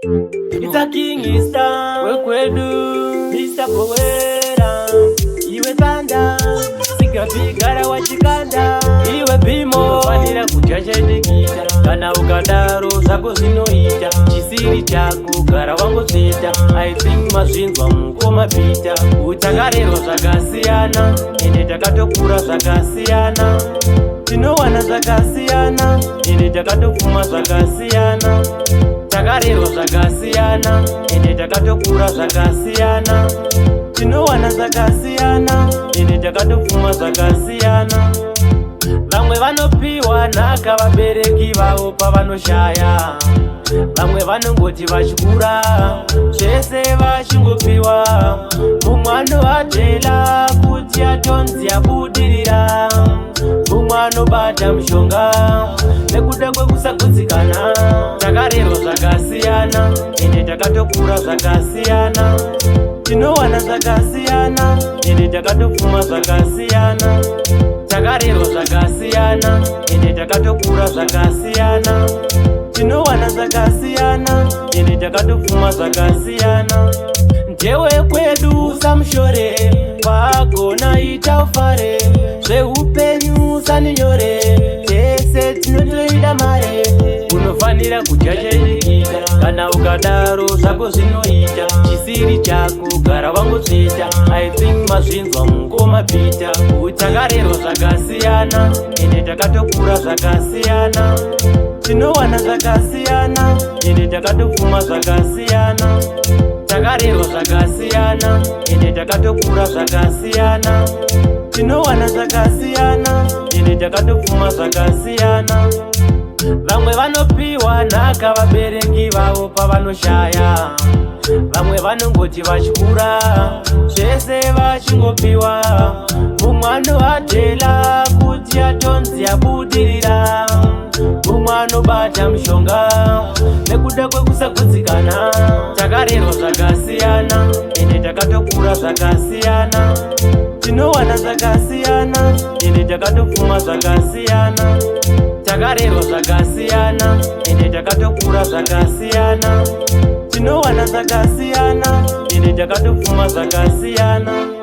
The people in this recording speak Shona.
It's a king Easter, wekwedu Mr. Powera, iwe Sanda, sikapigara wachikanda, iwe Bimo, vanira kuchashedekita, kana ukadaro zako zinoita, chisiri chako gara wangozita, I think mazvinzwa mukoma pita, utakarerwa zvakasiyana, ende takatokura zvakasiyana, tinowana zvakasiyana, ende takatopfuma zvakasiyana, takarerwa zvakasiyana, ende takatokura zvakasiyana, tinowana zvakasiyana, ende takatopfuma zvakasiyana. Vamwe vanopiwa nhaka vabereki vavo pavanoshaya, vamwe vanongoti vachikura zvese vachingopiwa, mumwe anovatela kuti atonzi abudirira, mumwe anobata mushonga nekuda kwekusagutsikana. Takarerwa zvakasiyana, ende takatokura zvakasiyana, tinowana zvakasiyana, ende takatopfuma zvakasiyana. Takarerwa zvakasiyana, ende takatokura zvakasiyana, tinowana zvakasiyana, ende takatopfuma zvakasiyana. Njewe kwedu samushore, pagona ita ufare, zveupenyu saninyore, tese tinotoida mare, unofanira kuchachedekita, kana ukadaro zvako zvinoita, chisiri chako gara wangozvita, I think mazvinzwa mukoma pita, utakarerwa zvakasiyana, ende takatokura zvakasiyana, tinowana zvakasiyana, ende takatopfuma zvakasiyana. Takarerwa zvakasiyana, ende takatokura zvakasiyana, tinowana zvakasiyana, ende takatopfuma zvakasiyana. Vamwe vanopiwa nhaka vabereki vavo pavanoshaya, vamwe vanongoti vachikura zvese vachingopiwa, mumwe anovatela kuti atonzi abudirira, mumwe anobata mushonga nekuda kwekusagutsikana. Takarerwa zvakasiyana, ende takatokura zvakasiyana, tinowana zvakasiyana, ende takatopfuma zvakasiyana. Takarerwa zvakasiyana, ende takatokura zvakasiyana, tinowana zvakasiyana, ende takatopfuma zvakasiyana.